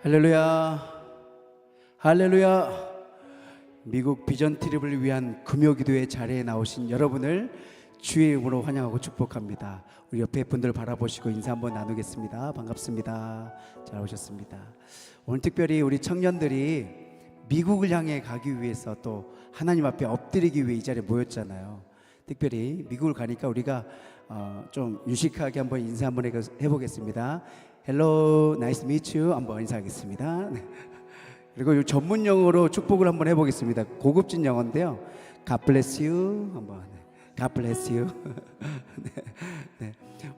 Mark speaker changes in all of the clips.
Speaker 1: 할렐루야, 할렐루야. 미국 비전 트립을 위한 금요기도의 자리에 나오신 여러분을 주의 이름으로 환영하고 축복합니다. 우리 옆에 분들 바라보시고 인사 한번 나누겠습니다. 반갑습니다. 잘 오셨습니다. 오늘 특별히 우리 청년들이 미국을 향해 가기 위해서 또 하나님 앞에 엎드리기 위해 이 자리에 모였잖아요. 특별히 미국을 가니까 우리가 좀 유식하게 한번 인사 한번 해보겠습니다. Hello, nice to meet you. 한번 인사하겠습니다. 그리고 전문 용어로 축복을 한번 해보겠습니다. 고급진 영어인데요. God bless you. 한번. God bless you. 네.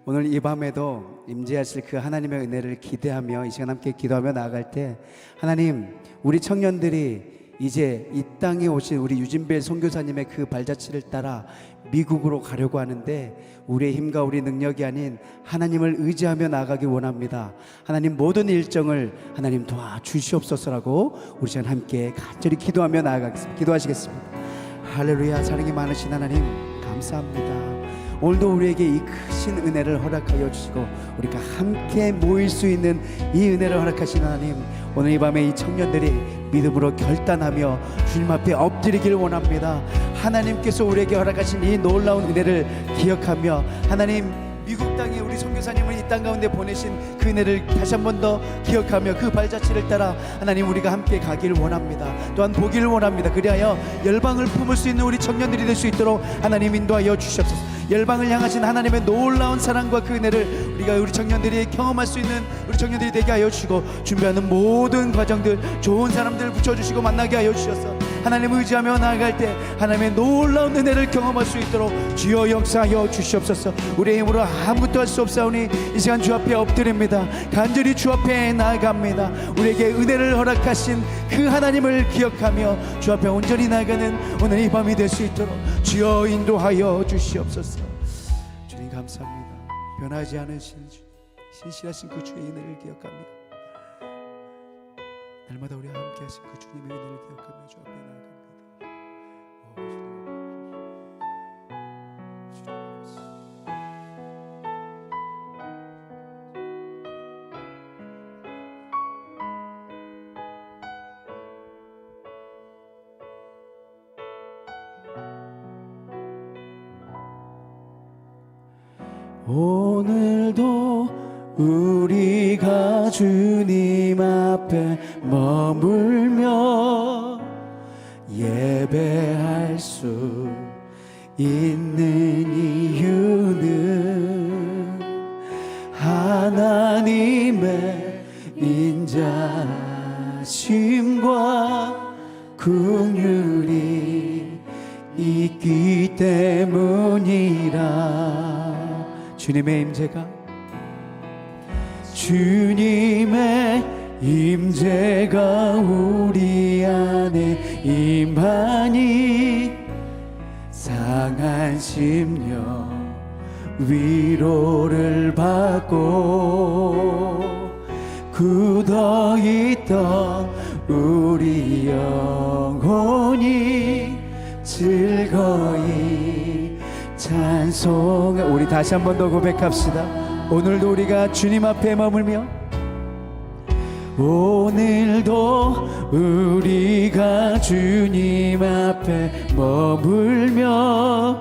Speaker 1: 오늘 이 밤에도 임재하실 그 하나님의 은혜를 기대하며 이 시간 함께 기도하며 나아갈 때, 하나님, 우리 청년들이 이제 이 땅에 오신 우리 유진벨 선교사님의 그 발자취를 따라 미국으로 가려고 하는데, 우리의 힘과 우리 능력이 아닌 하나님을 의지하며 나아가기 원합니다. 하나님, 모든 일정을 하나님 도와주시옵소서라고 우리 시간 함께 간절히 기도하며 나아가겠습니다. 기도하시겠습니다. 할렐루야. 사랑이 많으신 하나님 감사합니다. 오늘도 우리에게 이 크신 은혜를 허락하여 주시고 우리가 함께 모일 수 있는 이 은혜를 허락하신 하나님, 오늘 이 밤에 이 청년들이 믿음으로 결단하며 주님 앞에 엎드리기를 원합니다. 하나님께서 우리에게 허락하신 이 놀라운 은혜를 기억하며, 하나님, 미국 땅에 우리 선교사님을 이 땅 가운데 보내신 그 은혜를 다시 한 번 더 기억하며 그 발자취를 따라 하나님 우리가 함께 가기를 원합니다. 또한 보기를 원합니다. 그리하여 열방을 품을 수 있는 우리 청년들이 될 수 있도록 하나님 인도하여 주시옵소서. 열방을 향하신 하나님의 놀라운 사랑과 그 은혜를 우리 청년들이 경험할 수 있는 우리 청년들이 되게 하여 주시고, 준비하는 모든 과정들 좋은 사람들을 붙여주시고 만나게 하여 주셔서 하나님을 의지하며 나아갈 때 하나님의 놀라운 은혜를 경험할 수 있도록 주여 역사하여 주시옵소서. 우리의 힘으로 아무것도 할 수 없사오니 이 시간 주 앞에 엎드립니다. 간절히 주 앞에 나아갑니다. 우리에게 은혜를 허락하신 그 하나님을 기억하며 주 앞에 온전히 나아가는 오늘 이 밤이 될 수 있도록 주여 인도하여 주시옵소서. 주님 감사합니다. 변하지 않으신 신실하신 그 주의 은혜를 기억합니다. 날마다 우리와 함께 하신 그 주님의 은혜를 기억하며 주 앞에 나아갑니다. 오늘도 우리가 주님 앞에 머물며 예배할 수 있는 이유는 하나님의 인자심과 긍휼이 있기 때문이라. 주님의 임재가 우리 안에 임하니 상한 심령 위로를 받고 굳어있던 우리 영혼이 즐거이 찬송하. 우리 다시 한 번 더 고백합시다. 오늘도 우리가 주님 앞에 머물며, 오늘도 우리가 주님 앞에 머물며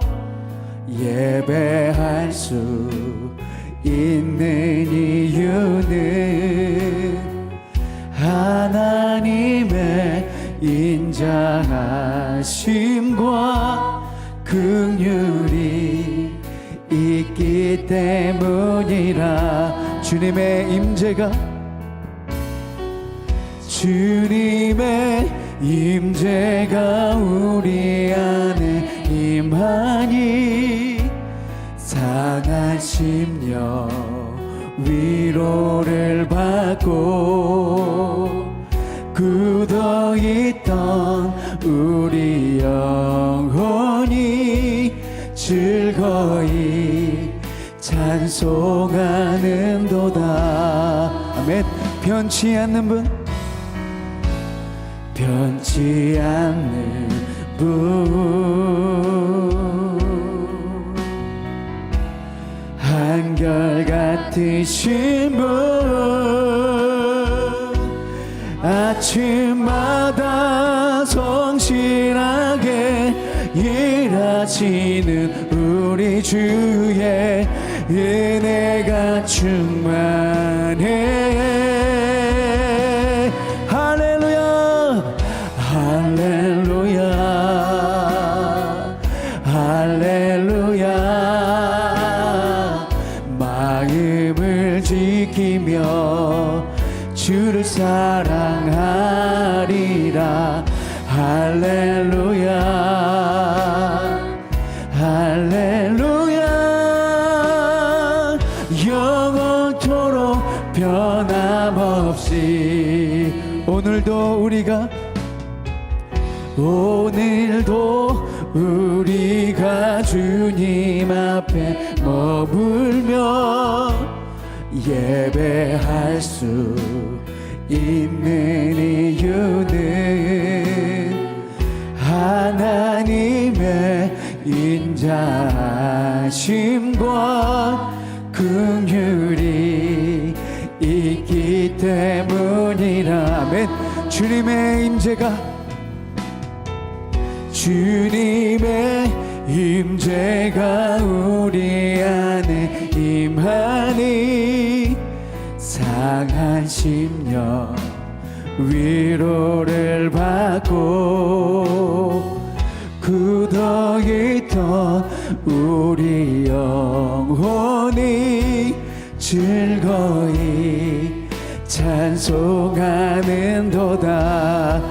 Speaker 1: 예배할 수 있는 이유는 하나님의 인자하심과 긍휼이 있기 때문이라. 주님의 임재가 우리 안에 임하니 상한 심령 위로를 받고 굳어있던 우리 영혼이 즐거이 찬송하는도다. 아멘. 변치 않는 분, 변치 않는 분, 한결같으신 분, 아침마다 성실하게 일하시는 우리 주의 은혜가 충만해. 할렐루야 할렐루야 할렐루야. 마음을 지키며 주를 사랑하리라. 할렐루야 할렐루야. 영원토록 변함없이 오늘도 우리가 주님 앞에 머물며 예배할 수 있는 이유는 하나님의 인자하심과 긍휼이 있기 때문이라. 아멘. 주님의 임재가 우리 안에 임하니 상한 심령 위로를 받고 굳어있던 우리 영혼이 즐거이 찬송하는도다.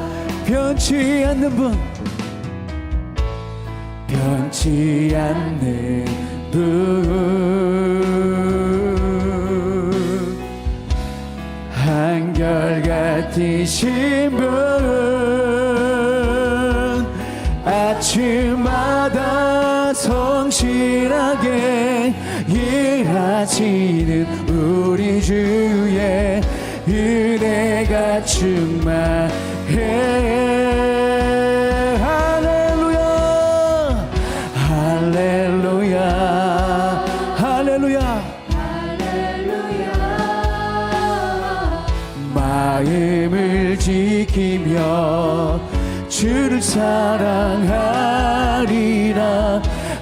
Speaker 1: 변치 않는 분, 한결같으신 분, 아침마다 성실하게 일하시는 우리 주의 은혜가 충만해. 마음을 지키며 주를 사랑하리라.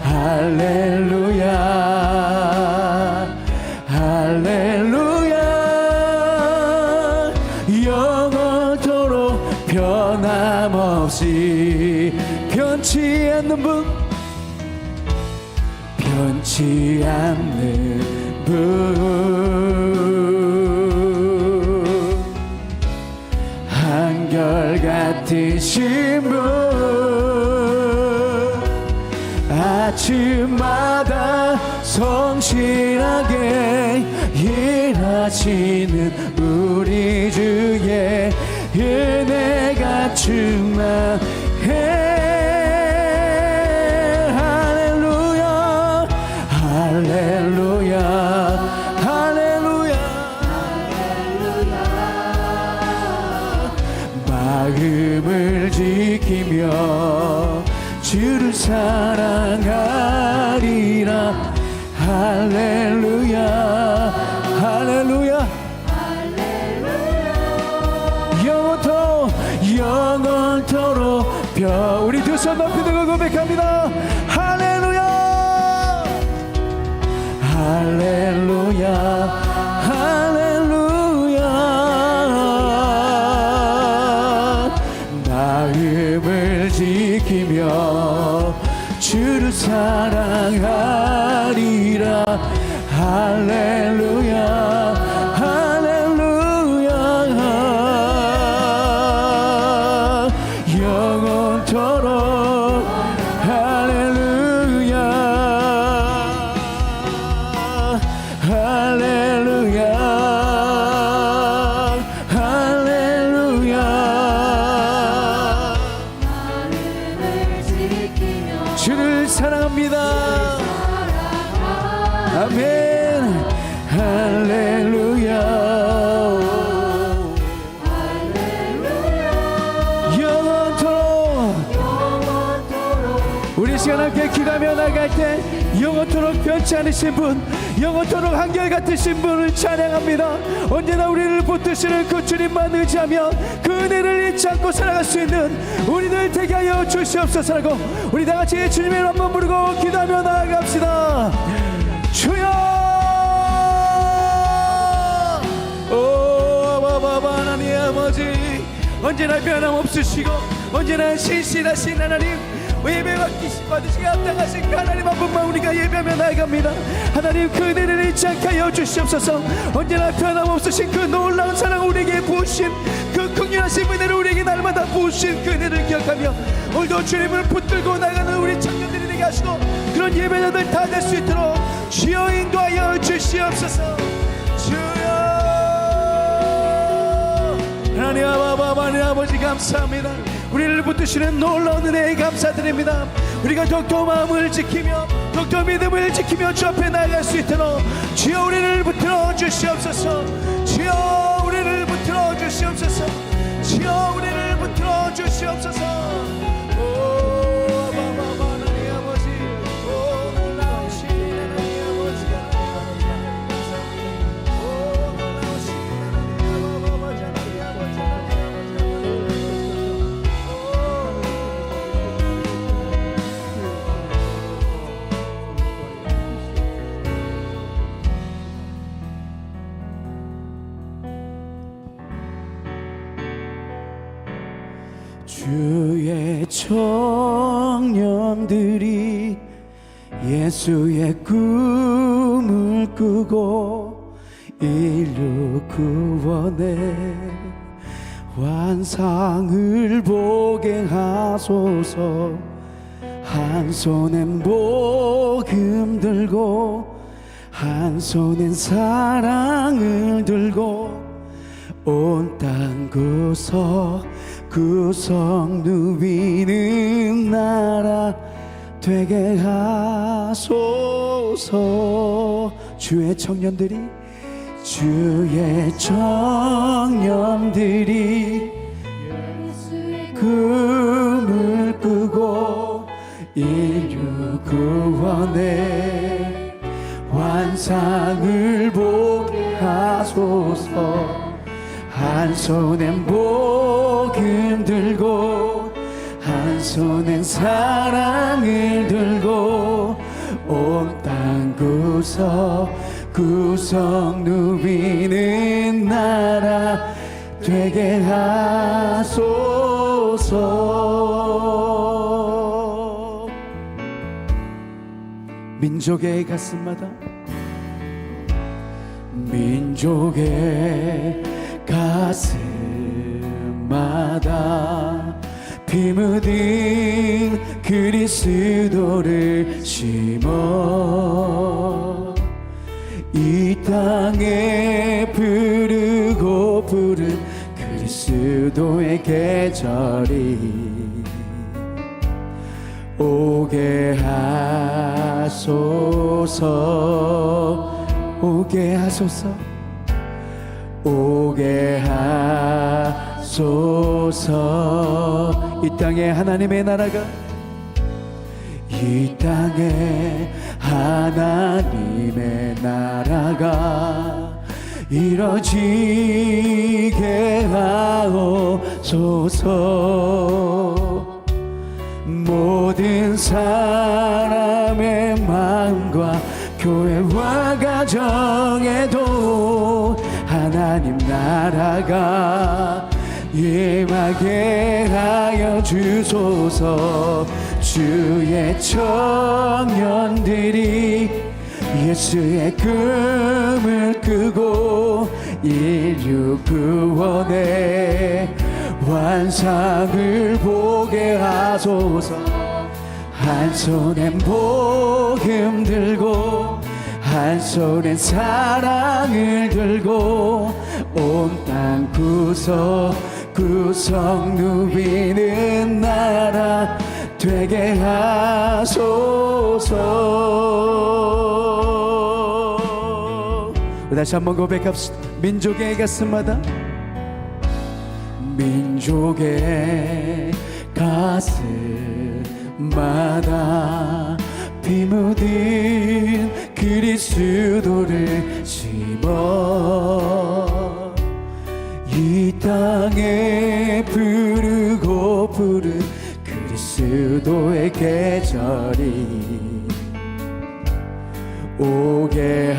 Speaker 1: 할렐루야 할렐루야. 영원토록 변함없이 변치 않는 분, 한결같으신 분, 아침마다 성실하게 일하시는 우리 주의 은혜가 충만해. 할렐루야 할렐루야 할렐루야. 마음을 지키며 주를 사랑하리라. 할렐루야 할렐루야. 영원토록 우리 두 손 높이 들고 고백합니다. 할렐루야 할렐루야 할렐루야. 마음을 지키며 주를 사랑하리라. 할렐루야 할렐루야. 영원토록 할렐루야 할렐루야 할렐루야. 주를 사랑합니다. 아멘. 할렐루야 영원토록 우리 시간 함께 기도하며 나갈 때 영원토록 변치 않으신 분, 영원토록 한결같으신 분을 찬양합니다. 언제나 우리를 붙드시는 그 주님만 의지하며 그 은혜를 잊지 않고 살아갈 수 있는 우리들 되게 하여 주시옵소서라고 우리 다같이 주님의 이름 한번 부르고 기도하며 나아갑시다. 주여, 오 아바 하나님 아버지, 언제나 변함없으시고 언제나 신실하신 하나님, 예배 받으시기 합당하신 그 하나님 한 분만 우리가 예배하며 나아갑니다. 하나님 그 은혜를 잊지 않게 하여 주시옵소서. 언제나 변함없으신 그 놀라운 사랑 우리에게 부으신 그 긍휼하신 은혜를 우리에게 날마다 부으신 그 은혜를 기억하며 오늘도 주님을 붙들고 나가는 우리 청년들이 되게 하시고 그런 예배자들 다 될 수 있도록 주여 인도하여 주시옵소서. 주여, 하나님 아버지 감사합니다. 우리를 붙드시는 놀라운 은혜에 감사드립니다. 우리가 더욱더 마음을 지키며 더욱더 믿음을 지키며 주 앞에 나아갈 수 있도록 주여 우리를 붙들어 주시옵소서. 주여 우리를 붙들어 주시옵소서. 주여 우리를 붙들어 주시옵소서. 오 하나님 아버지, 오 놀라우신 하나님 아버지, 오 놀라우신 하나님 아버지, 주의 청년들이 예수의 꿈을 꾸고 인류 구원의 환상을 보게 하소서. 한 손엔 복음 들고 한 손엔 사랑을 들고 온 땅 구석 누비는 나라 되게 하소서. 주의 청년들이 꿈을 꾸고 인류 구원의 환상을 보게 하소서. 한 손엔 복음 들고 한 손엔 사랑을 들고 온 땅 구석 누비는 나라 되게 하소서. 민족의 가슴마다 가슴마다 피 묻은 그리스도를 심어 이 땅에 부르고 부른 그리스도의 계절이 오게 하소서. 오게 하소서. 오게 하소서. 이 땅에 하나님의 나라가 이 땅에 하나님의 나라가 이뤄지게 하옵소서. 모든 사람의 마음과 교회와 가정에도 하나님 나라가 임하게 하여 주소서. 주의 청년들이 예수의 꿈을 꾸고 인류 구원의 환상을 보게 하소서. 한 손엔 복음 들고 한 손엔 사랑을 들고 온 땅 구석 누비는 나라 되게 하소서. 다시 한번 고백합시다. 민족의 가슴마다 민족의 가슴마다 마다 피 묻은 그리스도를 심어 이 땅에 부르고 부른 그리스도의 계절이 오게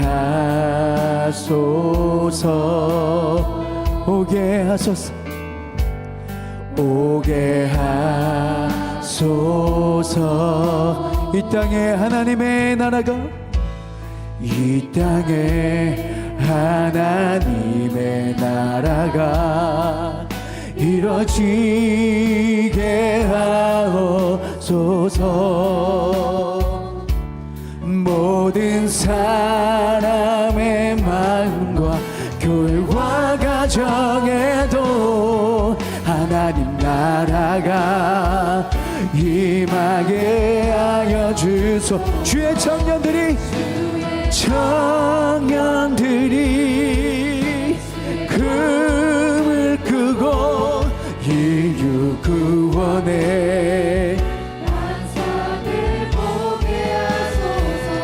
Speaker 1: 하소서 오게 하소서 오게 하소서 이 땅에 하나님의 나라가 이 땅에 하나님의 나라가 이뤄지게 하옵소서 모든 사람의 마음과 교회와 가정에도 하나님 나라가 임하게 하여 주소 주의 청년들이 금을 끄고 인류 구원에
Speaker 2: 만상을 보게 하소서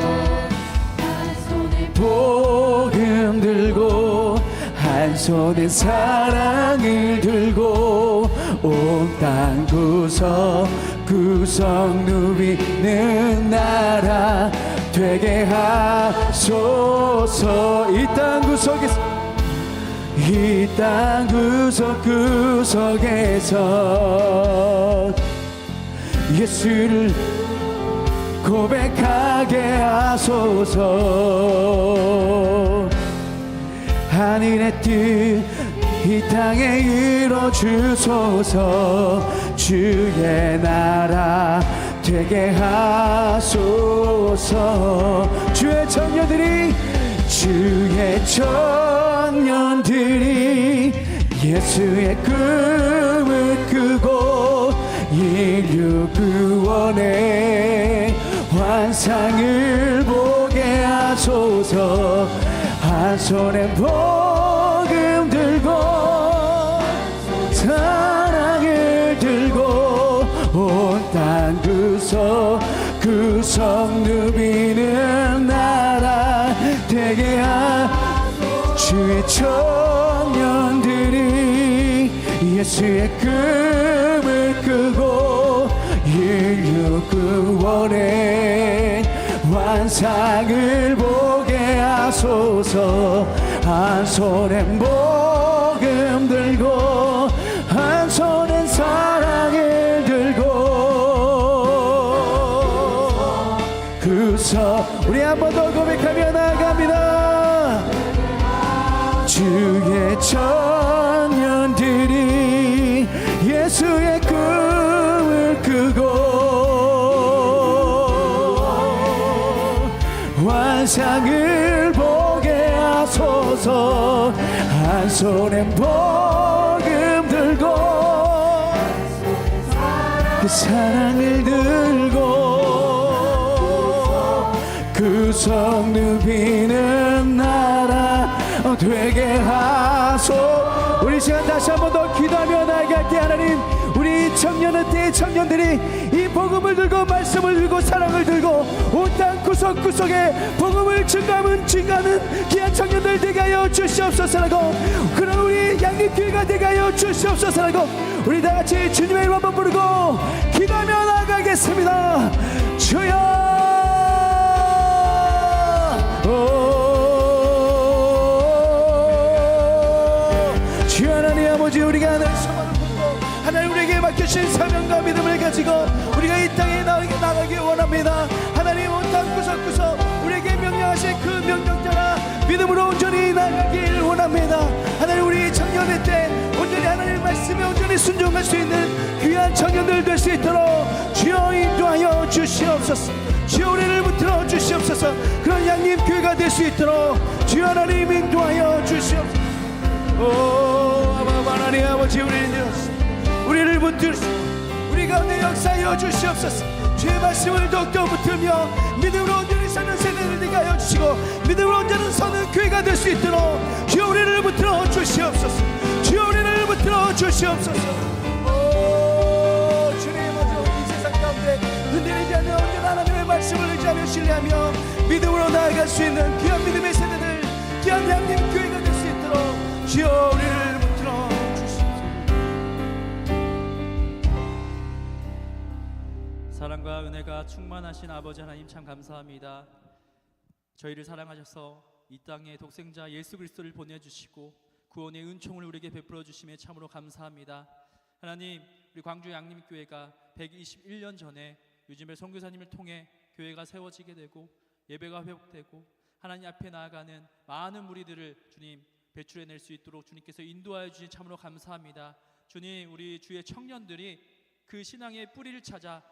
Speaker 2: 한 손에
Speaker 1: 복음 들고 한 손에 사랑을 들고 온 땅 구석 누비는 나라 되게 하소서 이 땅 구석에서 이 땅 구석구석에서 예수를 고백하게 하소서 하늘의 뜻 이 땅에 이뤄주소서 주의 나라 되게 하소서 주의 청년들이 예수의 꿈을 끄고 인류 구원의 환상을 보게 하소서 한 손에 복음 들고 사랑을 들고 온 땅 구석 누비는 나라 되게 주의 청년들이 예수의 꿈을 끄고 인류 구원의 환상을 보게 하소서 한 손엔 복음 들고 한 손엔 사랑을 들고 우리 한 번 더 고백하며 나아갑니다. 주의 청년들이 예수의 꿈을 끄고 환상을 보게 하소서 한 손엔 복음 들고 그 사랑을 들고 구석 누비는 나라 되게 하소 우리 시간 다시 한 번 더 기도하며 나아갈게 하나님 우리 청년들이 이 복음을 들고 말씀을 들고 사랑을 들고 온 땅 구석구석에 복음을 증가하는 귀한 청년들 되게 하여 주시옵소서라고 그런 우리 양립교회가 되게 하여 주시옵소서라고 우리 다같이 주님의 이름 한번 부르고 기도하며 나아가겠습니다. 주여 주 하나님 아버지 우리가 하나님 소망을 품고 하나님 우리에게 맡겨주신 사명과 믿음을 가지고 우리가 이 땅에 나가기 원합니다. 하나님 온 땅 구석구석 우리에게 명령하신 그 명령자라 믿음으로 온전히 나가길 원합니다. 하나님 우리 청년의 때 온전히 하나님 말씀에 온전히 순종할 수 있는 귀한 청년들 될 수 있도록 주여 인도하여 주시옵소서. 주여 우리를 붙들어 주시옵소서. 그런 양림교회가 될 수 있도록 주여 하나님 인도하여 주시옵소서. 오 하나님 아버지 우리를 붙들시고 우리 가운데 역사하여 주시옵소서. 주의 말씀을 더욱더 붙들며 믿음으로 온전히 사는 세대를 되게 하여 주시고 믿음으로 온전히 서는 교회가 될 수 있도록 주여 우리를 붙들어 주시옵소서. 주여 우리를 붙들어 주시옵소서. 오 주님 아버지 이 세상 가운데 말씀을 의지하며 신뢰하며 믿음으로 나아갈 수 있는 귀한 믿음의 세대들, 귀한 대한민국 교회가 될 수 있도록 주여 우리를 붙들어 주시옵소서.
Speaker 3: 사랑과 은혜가 충만하신 아버지 하나님 참 감사합니다. 저희를 사랑하셔서 이 땅에 독생자 예수 그리스도를 보내주시고 구원의 은총을 우리에게 베풀어 주심에 참으로 감사합니다. 하나님, 우리 광주 양림교회가 121년 전에 유진벨 선교사님을 통해 교회가 세워지게 되고 예배가 회복되고 하나님 앞에 나아가는 많은 무리들을 주님 배출해낼 수 있도록 주님께서 인도하여 주신 참으로 감사합니다. 주님, 우리 주의 청년들이 그 신앙의 뿌리를 찾아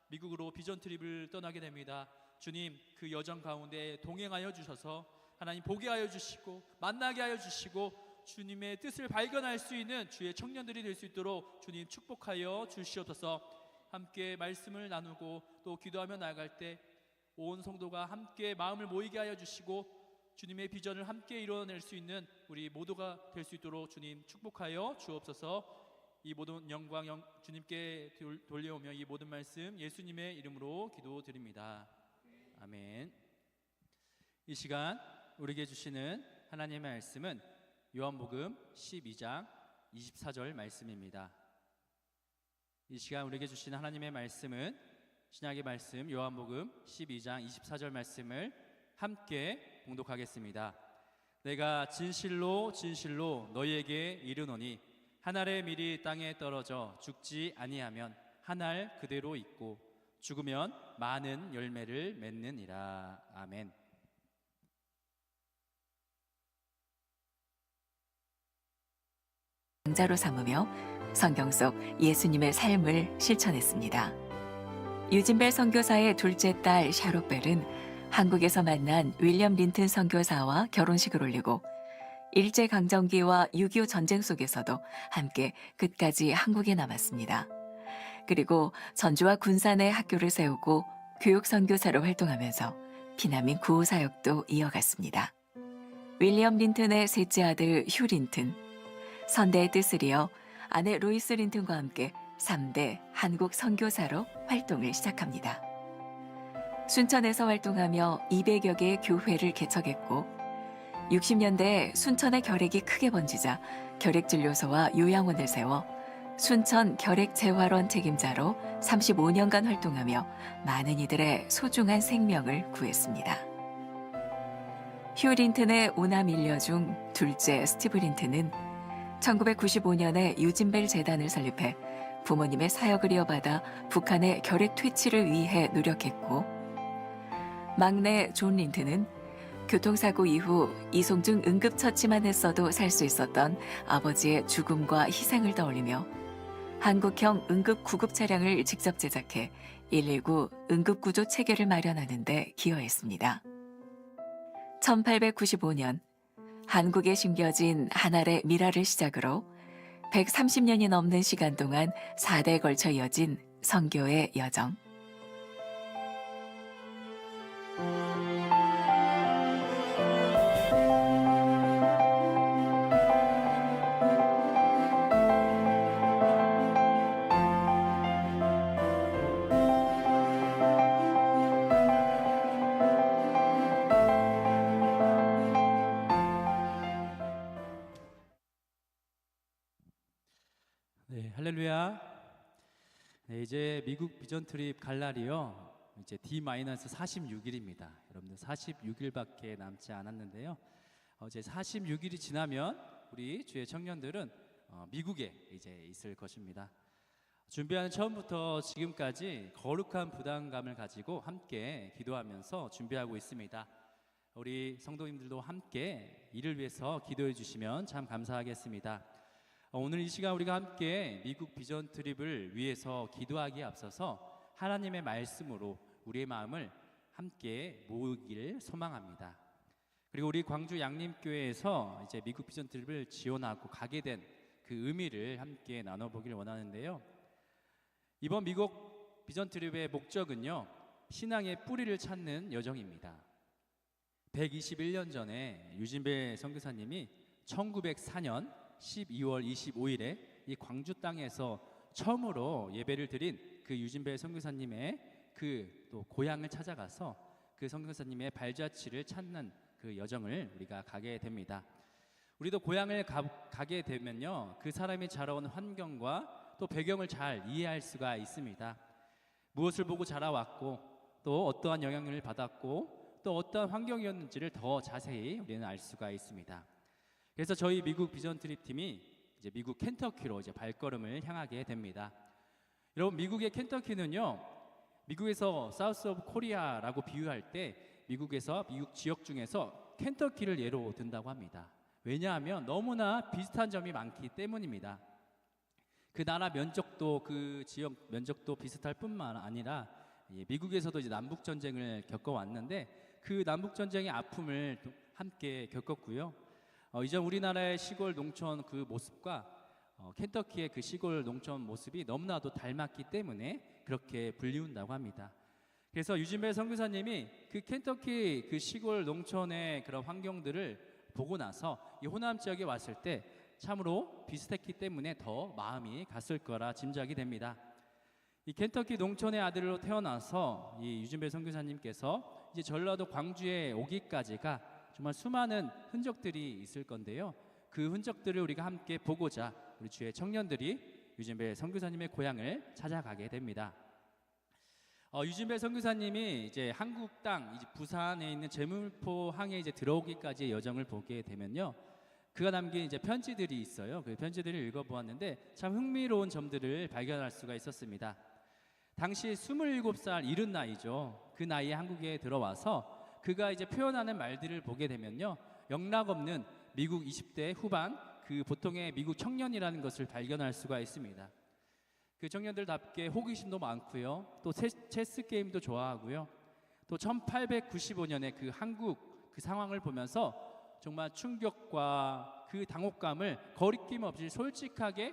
Speaker 3: 미국으로 비전 트립을 떠나게 됩니다. 주님, 그 여정 가운데 동행하여 주셔서 하나님 보게 하여 주시고 만나게 하여 주시고 주님의 뜻을 발견할 수 있는 주의 청년들이 될 수 있도록 주님 축복하여 주시옵소서. 함께 말씀을 나누고 또 기도하며 나아갈 때 온 성도가 함께 마음을 모이게 하여 주시고 주님의 비전을 함께 이뤄낼 수 있는 우리 모두가 될 수 있도록 주님 축복하여 주옵소서. 이 모든 영광 주님께 돌려오며 이 모든 말씀 예수님의 이름으로 기도드립니다. 아멘. 이 시간 우리에게 주시는 하나님의 말씀은 요한복음 12장 24절 말씀입니다. 이 시간 우리에게 주시는 하나님의 말씀은 신약의 말씀 요한복음 12장 24절 말씀을 함께 봉독하겠습니다. 내가 진실로 진실로 너희에게 이르노니 한 알의 밀이 땅에 떨어져 죽지 아니하면 한 알 그대로 있고 죽으면 많은 열매를 맺느니라. 아멘.
Speaker 4: 자로 삼으며 성경 속 예수님의 삶을 실천했습니다. 유진벨 선교사의 둘째 딸 샤롯벨은 한국에서 만난 윌리엄 린튼 선교사와 결혼식을 올리고 일제강점기와 6.25 전쟁 속에서도 함께 끝까지 한국에 남았습니다. 그리고 전주와 군산에 학교를 세우고 교육선교사로 활동하면서 피난민 구호 사역도 이어갔습니다. 윌리엄 린튼의 셋째 아들 휴 린튼, 선대의 뜻을 이어 아내 로이스 린튼과 함께 3대 한국 선교사로 활동을 시작합니다. 순천에서 활동하며 200여 개의 교회를 개척했고 60년대에 순천의 결핵이 크게 번지자 결핵진료소와 요양원을 세워 순천 결핵재활원 책임자로 35년간 활동하며 많은 이들의 소중한 생명을 구했습니다. 휴 린튼의 오남 일녀 중 둘째 스티브 린튼은 1995년에 유진벨 재단을 설립해 부모님의 사역을 이어받아 북한의 결핵 퇴치를 위해 노력했고, 막내 존 린튼은 교통사고 이후 이송중 응급처치만 했어도 살 수 있었던 아버지의 죽음과 희생을 떠올리며 한국형 응급구급 차량을 직접 제작해 119 응급구조 체계를 마련하는 데 기여했습니다. 1895년 한국에 심겨진 한 알의 미라를 시작으로 130년이 넘는 시간 동안 4대에 걸쳐 이어진 선교의 여정.
Speaker 3: 네, 할렐루야. 네, 이제 미국 비전 트립 갈 날이요. 이제 D-46일입니다. 여러분들 46일밖에 남지 않았는데요. 이제 46일이 지나면 우리 주의 청년들은 미국에 이제 있을 것입니다. 준비하는 처음부터 지금까지 거룩한 부담감을 가지고 함께 기도하면서 준비하고 있습니다. 우리 성도님들도 함께 이를 위해서 기도해 주시면 참 감사하겠습니다. 오늘 이 시간 우리가 함께 미국 비전 트립을 위해서 기도하기에 앞서서 하나님의 말씀으로 우리의 마음을 함께 모으길 소망합니다. 그리고 우리 광주 양림교회에서 이제 미국 비전 트립을 지원하고 가게 된 그 의미를 함께 나눠보길 원하는데요. 이번 미국 비전 트립의 목적은요, 신앙의 뿌리를 찾는 여정입니다. 121년 전에 유진벨 선교사님이 1904년 12월 25일에 이 광주 땅에서 처음으로 예배를 드린 그 유진벨 선교사님의 그 또 고향을 찾아가서 그 선교사님의 발자취를 찾는 그 여정을 우리가 가게 됩니다. 우리도 고향을 가게 되면요, 그 사람이 자라온 환경과 또 배경을 잘 이해할 수가 있습니다. 무엇을 보고 자라왔고 또 어떠한 영향을 받았고 또 어떠한 환경이었는지를 더 자세히 우리는 알 수가 있습니다. 그래서 저희 미국 비전 트립 팀이 이제 미국 켄터키로 이제 발걸음을 향하게 됩니다. 여러분, 미국의 켄터키는요, 미국에서 사우스 오브 코리아라고 비유할 때 미국 지역 중에서 켄터키를 예로 든다고 합니다. 왜냐하면 너무나 비슷한 점이 많기 때문입니다. 그 나라 면적도 그 지역 면적도 비슷할 뿐만 아니라 미국에서도 이제 남북 전쟁을 겪어왔는데 그 남북 전쟁의 아픔을 함께 겪었고요. 이제 우리나라의 시골 농촌 그 모습과 켄터키의 그 시골 농촌 모습이 너무나도 닮았기 때문에 그렇게 불리운다고 합니다. 그래서 유진벨 선교사님이 그 켄터키 그 시골 농촌의 그런 환경들을 보고 나서 이 호남 지역에 왔을 때 참으로 비슷했기 때문에 더 마음이 갔을 거라 짐작이 됩니다. 이 켄터키 농촌의 아들로 태어나서 이 유진벨 선교사님께서 이제 전라도 광주에 오기까지가 정말 수많은 흔적들이 있을 건데요. 그 흔적들을 우리가 함께 보고자 우리 주의 청년들이 유진벨 선교사님의 고향을 찾아가게 됩니다. 유진벨 선교사님이 이제 한국 땅 이제 부산에 있는 제물포 항에 이제 들어오기까지의 여정을 보게 되면요, 그가 남긴 이제 편지들이 있어요. 그 편지들을 읽어보았는데 참 흥미로운 점들을 발견할 수가 있었습니다. 당시 27살 이른 나이죠. 그 나이에 한국에 들어와서 그가 이제 표현하는 말들을 보게 되면요, 영락없는 미국 20대 후반 그 보통의 미국 청년이라는 것을 발견할 수가 있습니다. 그 청년들답게 호기심도 많고요, 또 체스 게임도 좋아하고요, 또 1895년에 그 한국 그 상황을 보면서 정말 충격과 그 당혹감을 거리낌 없이 솔직하게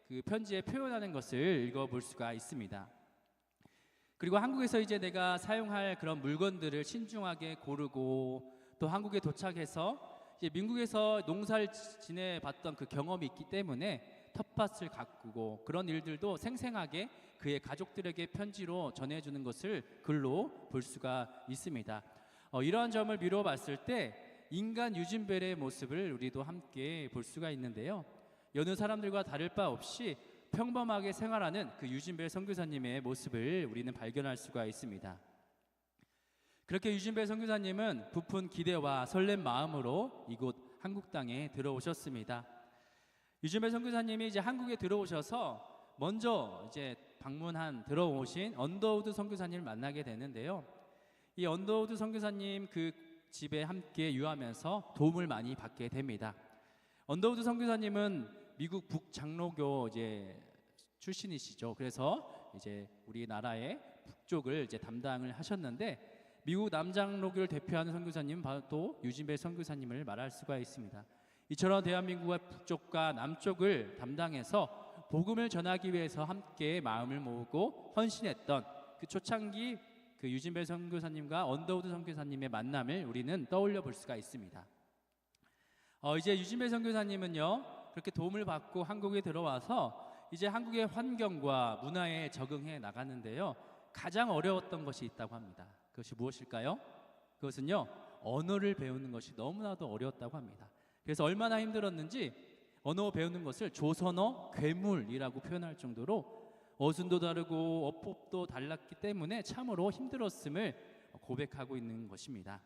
Speaker 3: 그 편지에 표현하는 것을 읽어볼 수가 있습니다. 그리고 한국에서 이제 내가 사용할 그런 물건들을 신중하게 고르고 또 한국에 도착해서 이제 미국에서 농사를 지내봤던 그 경험이 있기 때문에 텃밭을 가꾸고 그런 일들도 생생하게 그의 가족들에게 편지로 전해주는 것을 글로 볼 수가 있습니다. 이러한 점을 미루어 봤을 때 인간 유진벨의 모습을 우리도 함께 볼 수가 있는데요, 여느 사람들과 다를 바 없이 평범하게 생활하는 그 유진벨 선교사님의 모습을 우리는 발견할 수가 있습니다. 그렇게 유진벨 선교사님은 부푼 기대와 설렘 마음으로 이곳 한국 땅에 들어오셨습니다. 유진벨 선교사님이 이제 한국에 들어오셔서 먼저 이제 들어오신 언더우드 선교사님을 만나게 되는데요, 이 언더우드 선교사님 그 집에 함께 유하면서 도움을 많이 받게 됩니다. 언더우드 선교사님은 미국 북장로교 이제 출신이시죠. 그래서 이제 우리나라의 북쪽을 이제 담당을 하셨는데 미국 남장로교를 대표하는 선교사님은 바로 또 유진벨 선교사님을 말할 수가 있습니다. 이처럼 대한민국의 북쪽과 남쪽을 담당해서 복음을 전하기 위해서 함께 마음을 모으고 헌신했던 그 초창기 그 유진벨 선교사님과 언더우드 선교사님의 만남을 우리는 떠올려 볼 수가 있습니다. 이제 유진벨 선교사님은요, 그렇게 도움을 받고 한국에 들어와서 이제 한국의 환경과 문화에 적응해 나가는데요, 가장 어려웠던 것이 있다고 합니다. 그것이 무엇일까요? 그것은요, 언어를 배우는 것이 너무나도 어려웠다고 합니다. 그래서 얼마나 힘들었는지 언어 배우는 것을 조선어 괴물이라고 표현할 정도로 어순도 다르고 어법도 달랐기 때문에 참으로 힘들었음을 고백하고 있는 것입니다.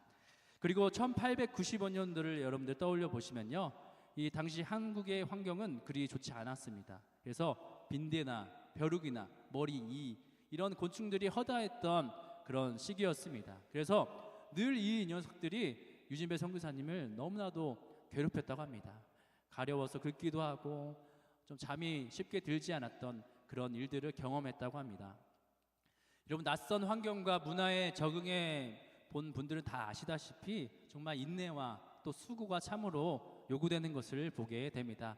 Speaker 3: 그리고 1895년도를 여러분들 떠올려 보시면요, 이 당시 한국의 환경은 그리 좋지 않았습니다. 그래서 빈대나 벼룩이나 머리 이런 곤충들이 허다했던 그런 시기였습니다. 그래서 늘 이 녀석들이 유진벨 선교사님을 너무나도 괴롭혔다고 합니다. 가려워서 긁기도 하고 좀 잠이 쉽게 들지 않았던 그런 일들을 경험했다고 합니다. 여러분, 낯선 환경과 문화에 적응해 본 분들은 다 아시다시피 정말 인내와 또 수고가 참으로 요구되는 것을 보게 됩니다.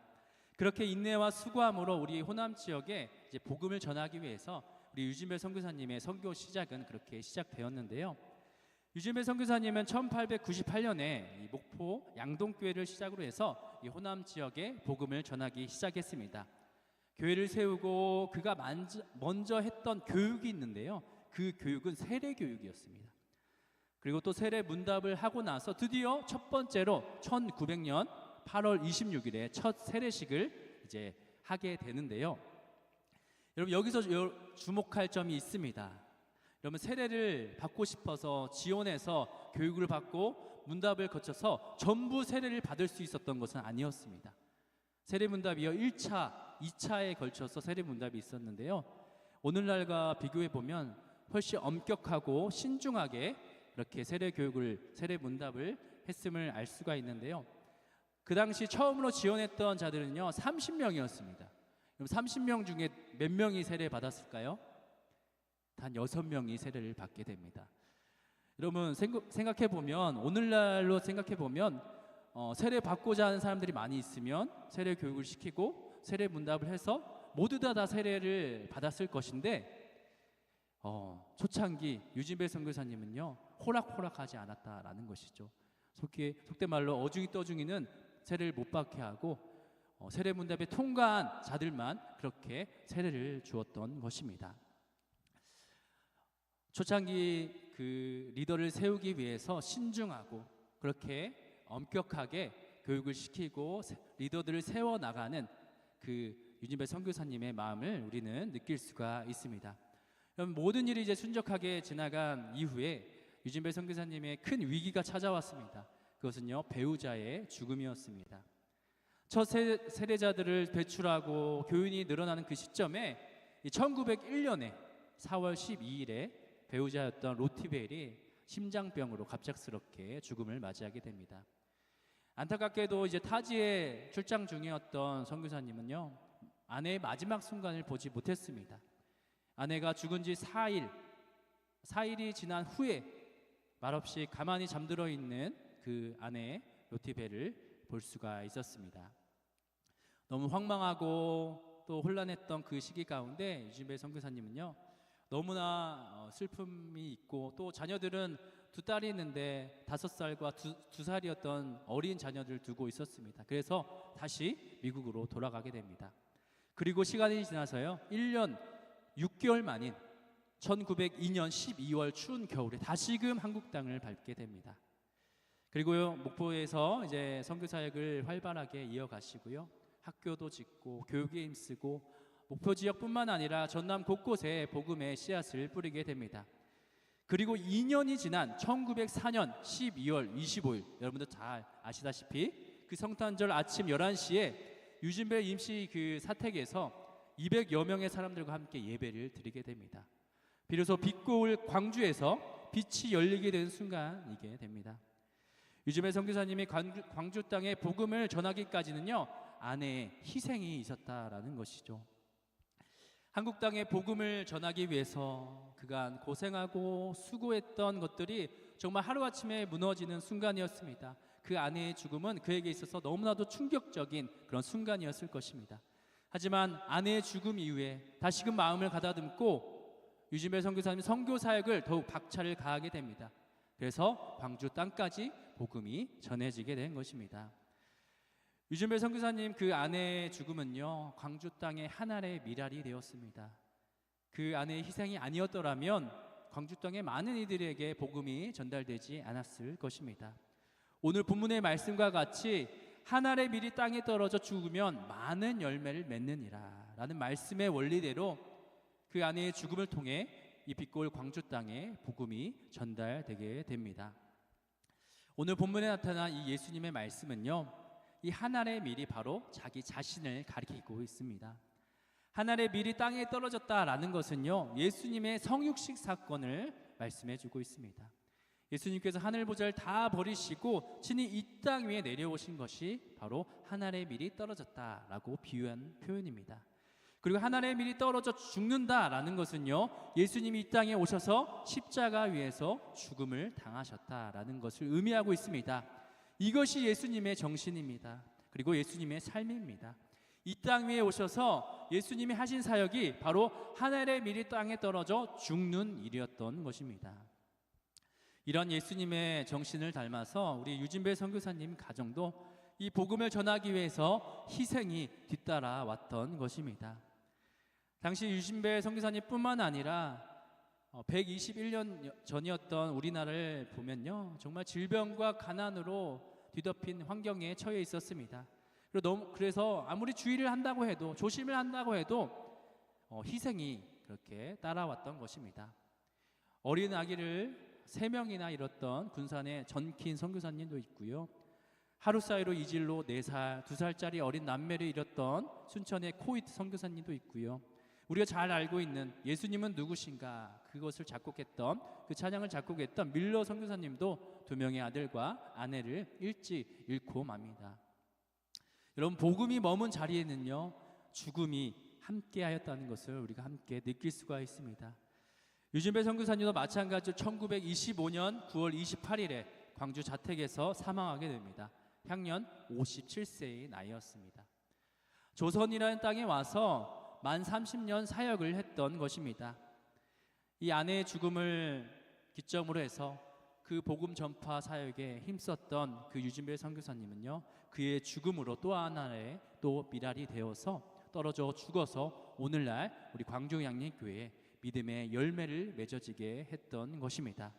Speaker 3: 그렇게 인내와 수고함으로 우리 호남 지역에 이제 복음을 전하기 위해서 우리 유진벨 선교사님의 선교 시작은 그렇게 시작되었는데요. 유진벨 선교사님은 1898년에 이 목포 양동교회를 시작으로 해서 이 호남 지역에 복음을 전하기 시작했습니다. 교회를 세우고 그가 먼저 했던 교육이 있는데요, 그 교육은 세례 교육이었습니다. 그리고 또 세례 문답을 하고 나서 드디어 첫 번째로 1900년 8월 26일에 첫 세례식을 이제 하게 되는데요. 여러분 여기서 주목할 점이 있습니다. 여러분 세례를 받고 싶어서 지원해서 교육을 받고 문답을 거쳐서 전부 세례를 받을 수 있었던 것은 아니었습니다. 세례 문답이요 1차, 2차에 걸쳐서 세례 문답이 있었는데요. 오늘날과 비교해 보면 훨씬 엄격하고 신중하게 이렇게 세례 교육을, 세례 문답을 했음을 알 수가 있는데요. 그 당시 처음으로 지원했던 자들은요 30명이었습니다. 그럼 30명 중에 몇 명이 세례 받았을까요? 단 6명이 세례를 받게 됩니다. 여러분 생각해 보면, 오늘날로 생각해 보면 세례 받고자 하는 사람들이 많이 있으면 세례 교육을 시키고 세례 문답을 해서 모두 다 세례를 받았을 것인데 초창기 유진배 선교사님은요 호락호락하지 않았다라는 것이죠. 속된 말로 어중이 떠중이는 세례를 못 받게 하고 세례 문답에 통과한 자들만 그렇게 세례를 주었던 것입니다. 초창기 그 리더를 세우기 위해서 신중하고 그렇게 엄격하게 교육을 시키고 리더들을 세워나가는 그 유진배 선교사님의 마음을 우리는 느낄 수가 있습니다. 모든 일이 이제 순적하게 지나간 이후에 유진배 선교사님의 큰 위기가 찾아왔습니다. 그것은요 배우자의 죽음이었습니다. 첫 세례자들을 배출하고 교인이 늘어나는 그 시점에 1901년에 4월 12일에 배우자였던 로티벨이 심장병으로 갑작스럽게 죽음을 맞이하게 됩니다. 안타깝게도 이제 타지에 출장 중이었던 선교사님은요 아내의 마지막 순간을 보지 못했습니다. 아내가 죽은 지 4일이 지난 후에 말없이 가만히 잠들어 있는 그 아내 로티벨을 볼 수가 있었습니다. 너무 황망하고 또 혼란했던 그 시기 가운데 유진배 선교사님은요 너무나 슬픔이 있고, 또 자녀들은 2딸이 있는데 5살과 2살이었던 어린 자녀들을 두고 있었습니다. 그래서 다시 미국으로 돌아가게 됩니다. 그리고 시간이 지나서요 1년 6개월 만인 1902년 12월 추운 겨울에 다시금 한국 땅을 밟게 됩니다. 그리고요 목포에서 이제 선교 사역을 활발하게 이어가시고요 학교도 짓고 교육에 힘쓰고 목포 지역뿐만 아니라 전남 곳곳에 복음의 씨앗을 뿌리게 됩니다. 그리고 2년이 지난 1904년 12월 25일, 여러분들 잘 아시다시피 그 성탄절 아침 11시에 유진배 임시 그 사택에서 200여 명의 사람들과 함께 예배를 드리게 됩니다. 비로소 빛고울 광주에서 빛이 열리게 된 순간이게 됩니다. 유진배 선교사님이 광주 땅에 복음을 전하기까지는요 아내의 희생이 있었다라는 것이죠. 한국 땅에 복음을 전하기 위해서 그간 고생하고 수고했던 것들이 정말 하루아침에 무너지는 순간이었습니다. 그 아내의 죽음은 그에게 있어서 너무나도 충격적인 그런 순간이었을 것입니다. 하지만 아내의 죽음 이후에 다시금 마음을 가다듬고 유진배 선교사님 선교 사역을 더욱 박차를 가하게 됩니다. 그래서 광주 땅까지 복음이 전해지게 된 것입니다. 유진배 선교사님 그 아내의 죽음은요 광주 땅의 하늘의 미랄이 되었습니다. 그 아내의 희생이 아니었더라면 광주 땅의 많은 이들에게 복음이 전달되지 않았을 것입니다. 오늘 본문의 말씀과 같이 하늘의 밀이 땅에 떨어져 죽으면 많은 열매를 맺느니라 라는 말씀의 원리대로 그 아내의 죽음을 통해 이 빛고울 광주 땅에 복음이 전달되게 됩니다. 오늘 본문에 나타난 이 예수님의 말씀은요 이 하늘의 밀이 바로 자기 자신을 가리키고 있습니다. 하늘의 밀이 땅에 떨어졌다라는 것은요 예수님의 성육식 사건을 말씀해주고 있습니다. 예수님께서 하늘 보좌를 다 버리시고 친히 이 땅 위에 내려오신 것이 바로 하늘의 밀이 떨어졌다라고 비유한 표현입니다. 그리고 하늘의 밀이 떨어져 죽는다라는 것은요 예수님이 이 땅에 오셔서 십자가 위에서 죽음을 당하셨다라는 것을 의미하고 있습니다. 이것이 예수님의 정신입니다. 그리고 예수님의 삶입니다. 이 땅 위에 오셔서 예수님이 하신 사역이 바로 하늘의 밀이 땅에 떨어져 죽는 일이었던 것입니다. 이런 예수님의 정신을 닮아서 우리 유진배 선교사님 가정도 이 복음을 전하기 위해서 희생이 뒤따라 왔던 것입니다. 당시 유진배 선교사님뿐만 아니라 121년 전이었던 우리나라를 보면요, 정말 질병과 가난으로 뒤덮인 환경에 처해 있었습니다. 그래서 아무리 주의를 한다고 해도, 조심을 한다고 해도 희생이 그렇게 따라왔던 것입니다. 어린 아기를 3명이나 잃었던 군산의 전킨 선교사님도 있고요, 하루 사이로 이질로 4살, 2살짜리 어린 남매를 잃었던 순천의 코이트 선교사님도 있고요, 우리가 잘 알고 있는 예수님은 누구신가, 그것을 작곡했던, 그 찬양을 작곡했던 밀러 선교사님도 2명의 아들과 아내를 일찍 잃고 맙니다. 여러분, 복음이 머문 자리에는요, 죽음이 함께하였다는 것을 우리가 함께 느낄 수가 있습니다. 유진배 선교사님도 마찬가지로 1925년 9월 28일에 광주 자택에서 사망하게 됩니다. 향년 57세의 나이였습니다. 조선이라는 땅에 와서 만 30년 사역을 했던 것입니다. 이 아내의 죽음을 기점으로 해서 그 복음 전파 사역에 힘썼던 그 유진배 선교사님은요, 그의 죽음으로 또 하나의 또 미랄이 되어서 떨어져 죽어서 오늘날 우리 광주 양림교회에 믿음의 열매를 맺어지게 했던 것입니다.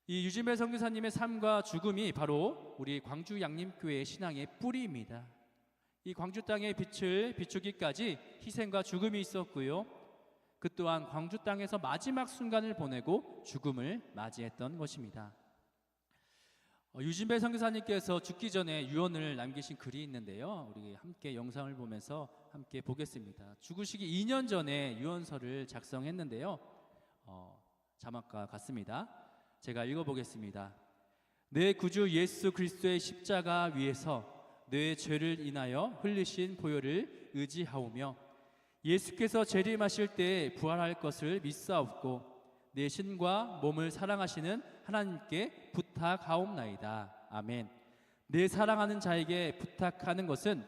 Speaker 3: 이 유진배 선교사님의 삶과 죽음이 바로 우리 광주 양림교회의 신앙의 뿌리입니다. 이 광주 땅의 빛을 비추기까지 희생과 죽음이 있었고요, 그 또한 광주 땅에서 마지막 순간을 보내고 죽음을 맞이했던 것입니다. 유진배 선교사님께서 죽기 전에 유언을 남기신 글이 있는데요, 우리 함께 영상을 보면서 함께 보겠습니다. 죽으시기 2년 전에 유언서를 작성했는데요, 자막과 같습니다. 제가 읽어보겠습니다. 내 구주 예수 그리스도의 십자가 위에서 내 죄를 인하여 흘리신 보혈을 의지하오며 예수께서 재림하실 때 부활할 것을 믿사옵고 내 신과 몸을 사랑하시는 하나님께 부탁하옵나이다. 아멘. 내 사랑하는 자에게 부탁하는 것은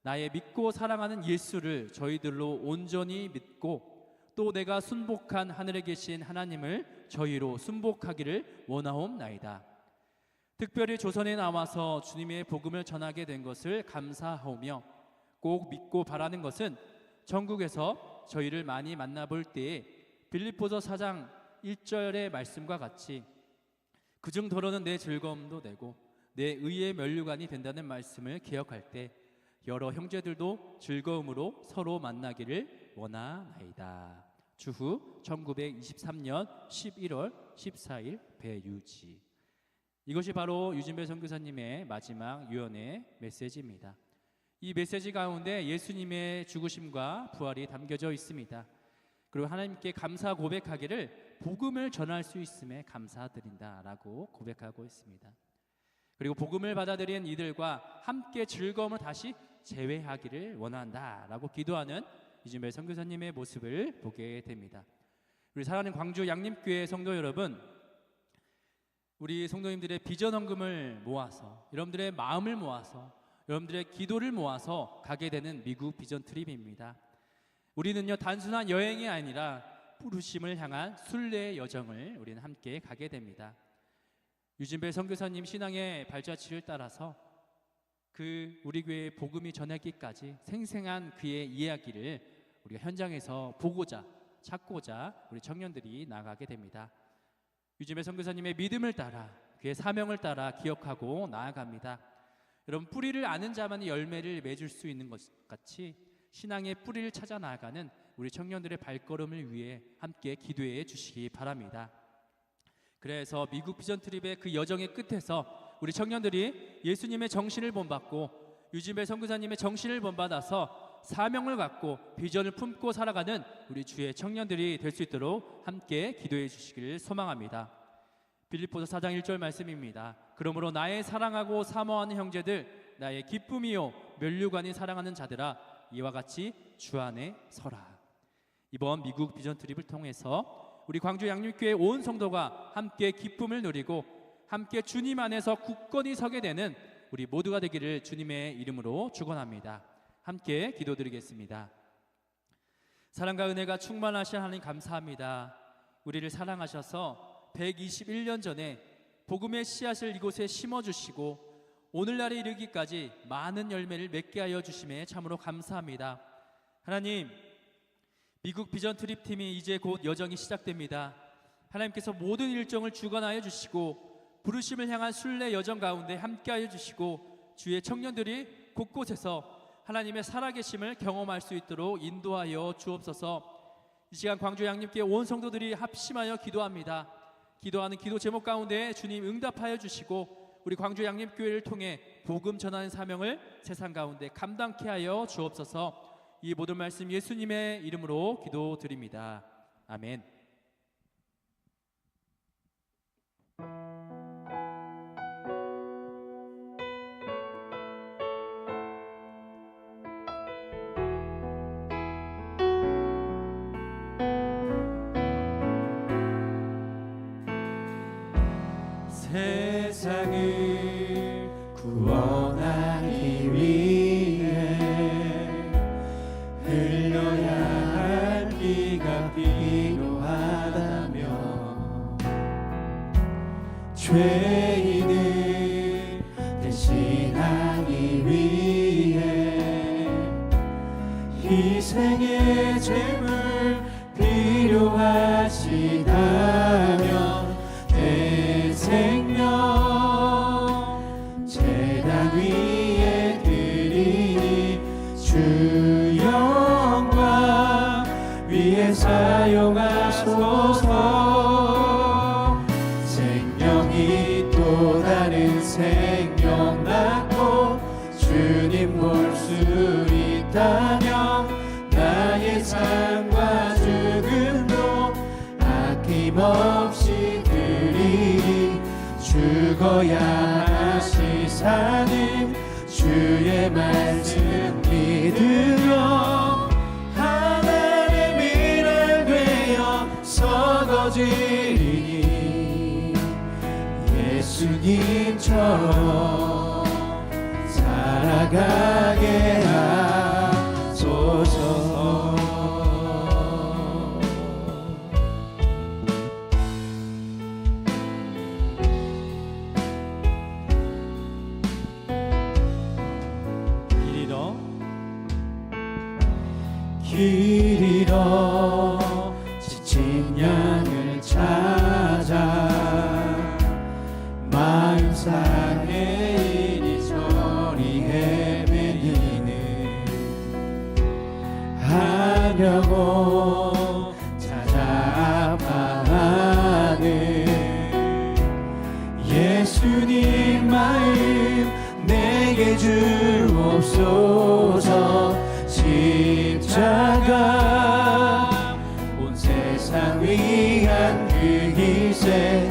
Speaker 3: 나의 믿고 사랑하는 예수를 저희들로 온전히 믿고 또 내가 순복한 하늘에 계신 하나님을 저희로 순복하기를 원하옵나이다. 특별히 조선에 나와서 주님의 복음을 전하게 된 것을 감사하오며 꼭 믿고 바라는 것은 전국에서 저희를 많이 만나볼 때에 빌립보서 4장 1절의 말씀과 같이 그중 더러는 내 즐거움도 되고 내 의의 면류관이 된다는 말씀을 기억할 때 여러 형제들도 즐거움으로 서로 만나기를 원하나이다. 주후 1923년 11월 14일 배유지. 이것이 바로 유진배 선교사님의 마지막 유언의 메시지입니다. 이 메시지 가운데 예수님의 죽으심과 부활이 담겨져 있습니다. 그리고 하나님께 감사 고백하기를 복음을 전할 수 있음에 감사드린다라고 고백하고 있습니다. 그리고 복음을 받아들인 이들과 함께 즐거움을 다시 재회하기를 원한다라고 기도하는 유진배 선교사님의 모습을 보게 됩니다. 우리 사랑하는 광주 양림교회 성도 여러분, 우리 성도님들의 비전 헌금을 모아서, 여러분들의 마음을 모아서, 여러분들의 기도를 모아서 가게 되는 미국 비전 트립입니다. 우리는요, 단순한 여행이 아니라 부르심을 향한 순례의 여정을 우리는 함께 가게 됩니다. 유진배 선교사님 신앙의 발자취를 따라서 그 우리 교회의 복음이 전하기까지 생생한 그의 이야기를 우리가 현장에서 보고자, 찾고자 우리 청년들이 나가게 됩니다. 유진배 선교사님의 믿음을 따라, 그의 사명을 따라 기억하고 나아갑니다. 여러분, 뿌리를 아는 자만이 열매를 맺을 수 있는 것 같이 신앙의 뿌리를 찾아 나아가는 우리 청년들의 발걸음을 위해 함께 기도해 주시기 바랍니다. 그래서 미국 비전 트립의 그 여정의 끝에서 우리 청년들이 예수님의 정신을 본받고 유진배 선교사님의 정신을 본받아서 사명을 갖고 비전을 품고 살아가는 우리 주의 청년들이 될 수 있도록 함께 기도해 주시기를 소망합니다. 빌립보서 4장 1절 말씀입니다. 그러므로 나의 사랑하고 사모하는 형제들, 나의 기쁨이요 면류관이 사랑하는 자들아, 이와 같이 주 안에 서라. 이번 미국 비전 트립을 통해서 우리 광주 양림교회 온 성도가 함께 기쁨을 누리고 함께 주님 안에서 굳건히 서게 되는 우리 모두가 되기를 주님의 이름으로 축원합니다. 함께 기도드리겠습니다. 사랑과 은혜가 충만하신 하나님 감사합니다. 우리를 사랑하셔서 121년 전에 복음의 씨앗을 이곳에 심어주시고 오늘날에 이르기까지 많은 열매를 맺게 하여 주심에 참으로 감사합니다. 하나님, 미국 비전 트립 팀이 이제 곧 여정이 시작됩니다. 하나님께서 모든 일정을 주관하여 주시고 부르심을 향한 순례 여정 가운데 함께하여 주시고 주의 청년들이 곳곳에서 하나님의 살아계심을 경험할 수 있도록 인도하여 주옵소서. 이 시간 광주 양림교회 온 성도들이 합심하여 기도합니다. 기도하는 기도 제목 가운데 주님 응답하여 주시고 우리 광주 양림교회를 통해 복음 전하는 사명을 세상 가운데 감당케 하여 주옵소서. 이 모든 말씀 예수님의 이름으로 기도드립니다. 아멘.
Speaker 1: 세상을 구원하기 위해 흘러야 할 피가 필요하다면 죄인을 대신하기 위해 희생의 제물 필요하시다면 내 생명 제단 위에 드리니 주 영광 위에 사용하소서. 생명이 또 다른 생명 낳고 주님 볼 수 있다면 나의 삶과 죽음도 아낌없이 드리니 죽어야 다시 사는 주의 말씀 믿으며 하나님의 미를 되어 서거지리니 예수님처럼 살아가게 하소서. 길 잃어 지친 양을 찾아 마음 상해 이리저리 헤매이는 하려고 찾아 아파하는 예수님 마음 내게 주옵소서. 십자가 온 세상 위한 그 기세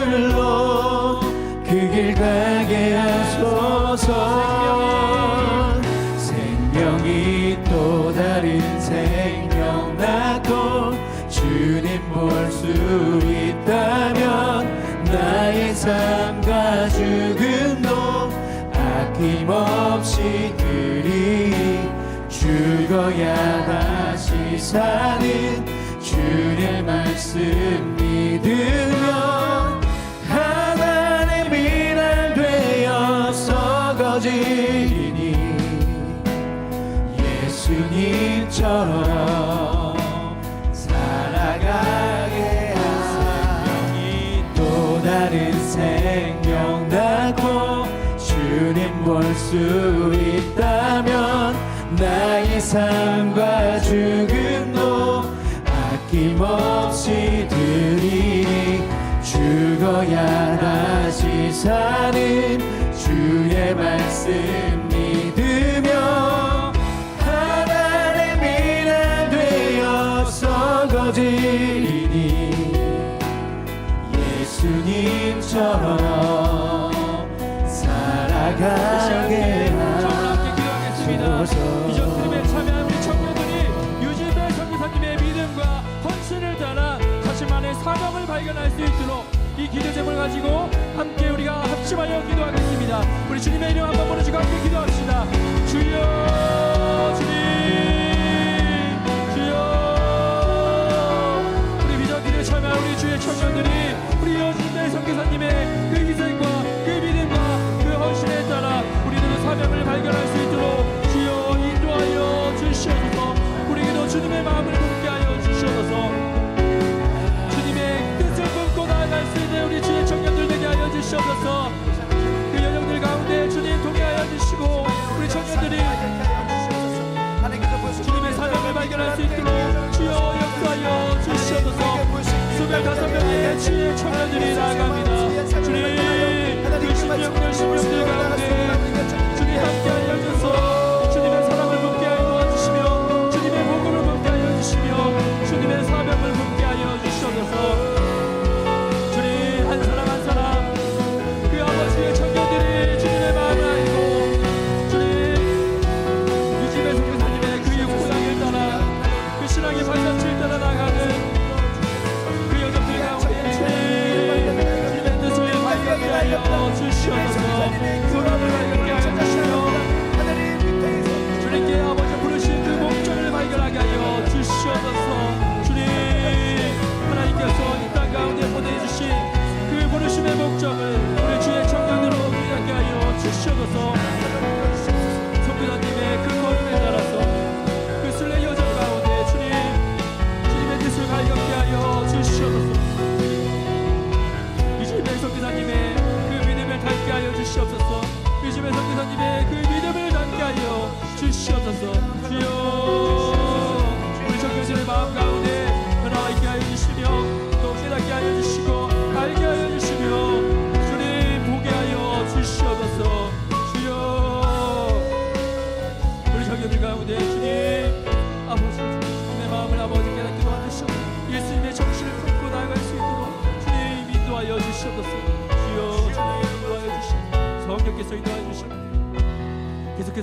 Speaker 1: 눈물로 그 길 가게 하소서. 생명이 또 다른 생명 낳고 주님 볼 수 있다면 나의 삶과 죽음도 아낌없이 드리니 죽어야 다시 사는 주의 말씀 믿으며 하나님의 미랄 되어 서거지리니 예수님처럼 살아가게 생명이 또 다른 생명 낳고 주님 볼 수 있다면 나의 삶과 죽음도 아낌없이 드리니 죽어야 다시 사는 주의 말씀 믿으며 하나님의 미랄 되어 서거지리니 예수님처럼 살아가게 하소서.
Speaker 3: 비전 트립에 참여한 우리 청년들이 유진배 선교사님의 믿음과 헌신을 따라 자신만의 사명을 발견할 수 있도록 이 기도 제목을 가지고 함께 우리가 합심하여 기도하겠습니다. 우리 주님의 이름 한번 부르시고 함께 기도합시다. 주여 주님 주여. 우리 비전 트립에 참여한 우리 주의 청년들이 우리 유진배 선교사님의 그 희생과 그 믿음과 그 헌신에 따라 우리들은 사명을 발견할 수 있도록 주여 인도하여 주시옵소서.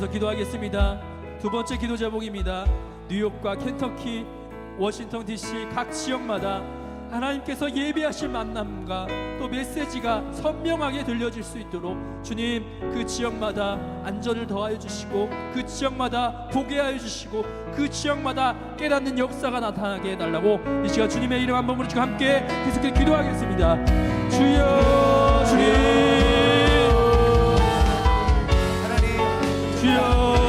Speaker 3: 계속해서 기도하겠습니다. 두 번째 기도 제목입니다. 뉴욕과 켄터키, 워싱턴 DC 각 지역마다 하나님께서 예비하신 만남과 또 메시지가 선명하게 들려질 수 있도록 주님 그 지역마다 안전을 더하여 주시고 그 지역마다 보게 하여 주시고 그 지역마다 깨닫는 역사가 나타나게 해달라고 이 시간 주님의 이름 한번 부르시고 함께 계속해서 기도하겠습니다. 주여 주님
Speaker 1: 하나님
Speaker 3: 주여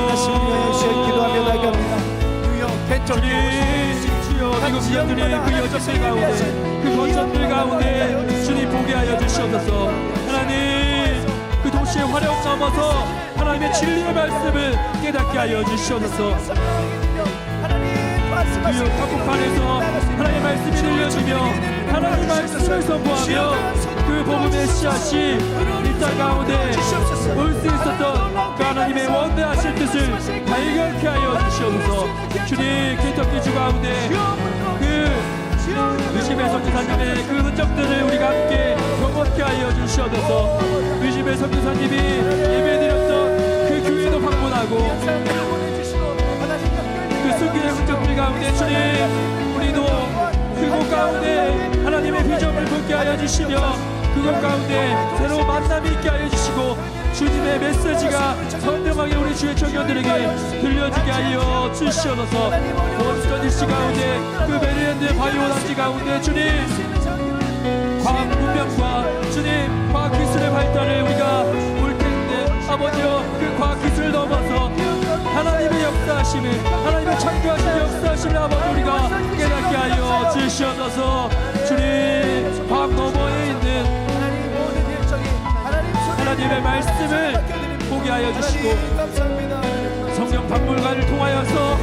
Speaker 1: 다시 우리가 열심히 기도하며 나아갑니다. 뉴욕 켄터키
Speaker 3: 주여 미국 지역들이 그 여정들 가운데 그 거점들 가운데 주님 보게 하여 주시옵소서. 하나님 그 도시의 화력 넘어서 하나님의 진리의 말씀을 깨닫게 하여 주시옵소서. 주여 한복판에서 하나님의 말씀이 들려지며 하나님의 말씀을 선포하며 그 복음의 씨앗이 이 땅 가운데 올 수 있었던 그 하나님의 원대하신 뜻을 발견케 하여 주시옵소서. 주님 켄터키 주 가운데 그 의심의 선교사님의 그 흔적들을 우리가 함께 경험케 하여 주시옵소서. 의심의 선교사님이 예배드렸던 그 교회도 방문하고 그 순교의 흔적들 가운데 주님 우리도 그곳 가운데 하나님의 비전을 품게 하여 주시며 그것 가운데 새로운 만남이 있게 하여 주시고 주님의 메시지가 선명하게 우리 주의 청년들에게 들려지게 하여 주시옵소서. 워싱턴 DC 가운데 그 메릴랜드 바이오 단지 가운데 주님 과학 문명과 주님 과학 기술의 발달을 우리가 볼 텐데 아버지여 그 과학 기술을 넘어서 하나님의 역사하심을 하나님의 창조하신 역사하심을 아버지 우리가 깨닫게 하여 주시옵소서. 주님 과학 너머에 있는 하나님의 말씀을 보게 하여 주시고 성경 박물관을 통하여서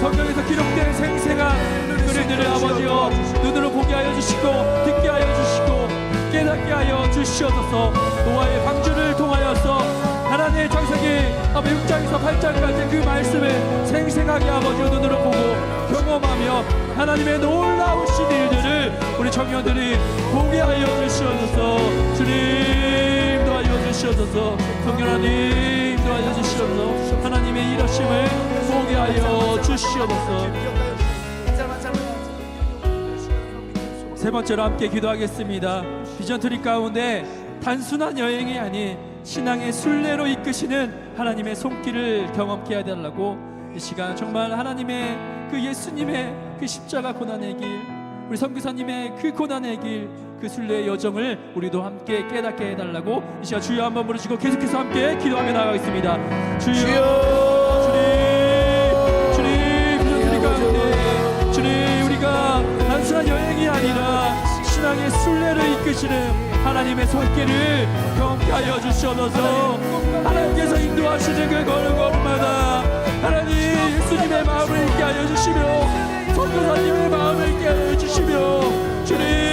Speaker 3: 성경에서 기록된 생생한 그림들을 아버지여 눈으로 보게 하여 주시고 듣게 하여 주시고 깨닫게 하여 주시옵소서. 노아의 방주를 통하여서 하나님의 창세기 6장에서 8장까지 그 말씀을 생생하게 아버지여 눈으로 보고 경험하며 하나님의 놀라우신 일들을 우리 청년들이 보게 하여 주시옵소서. 주님 도와여 주시옵소서. 성령 하나님 도와여 주시옵소서. 하나님의 일하심을 보게 하여 주시옵소서. 세 번째로 함께 기도하겠습니다. 비전 트립 가운데 단순한 여행이 아닌 신앙의 순례로 이끄시는 하나님의 손길을 경험케 해달라고 이 시간 정말 하나님의 그 예수님의 그 십자가 고난의 길 우리 선교사님의 그 고난의 길 그 순례의 여정을 우리도 함께 깨닫게 해달라고 이 시간 주여 한번 부르시고 계속해서 함께 기도하며 나가겠습니다. 주여 주님 비전 트립 가운데 주님 우리가 단순한 여행이 아니라 신앙의 순례를 이끄시는 하나님의 손길을 경험케 하여 주시옵소서. 하나님께서 인도하시는 그 걸음걸음마다 하나님 예수님의 마음을 있게 하여 주시며 선교사님의 마음을 있게 하여 주시며 주님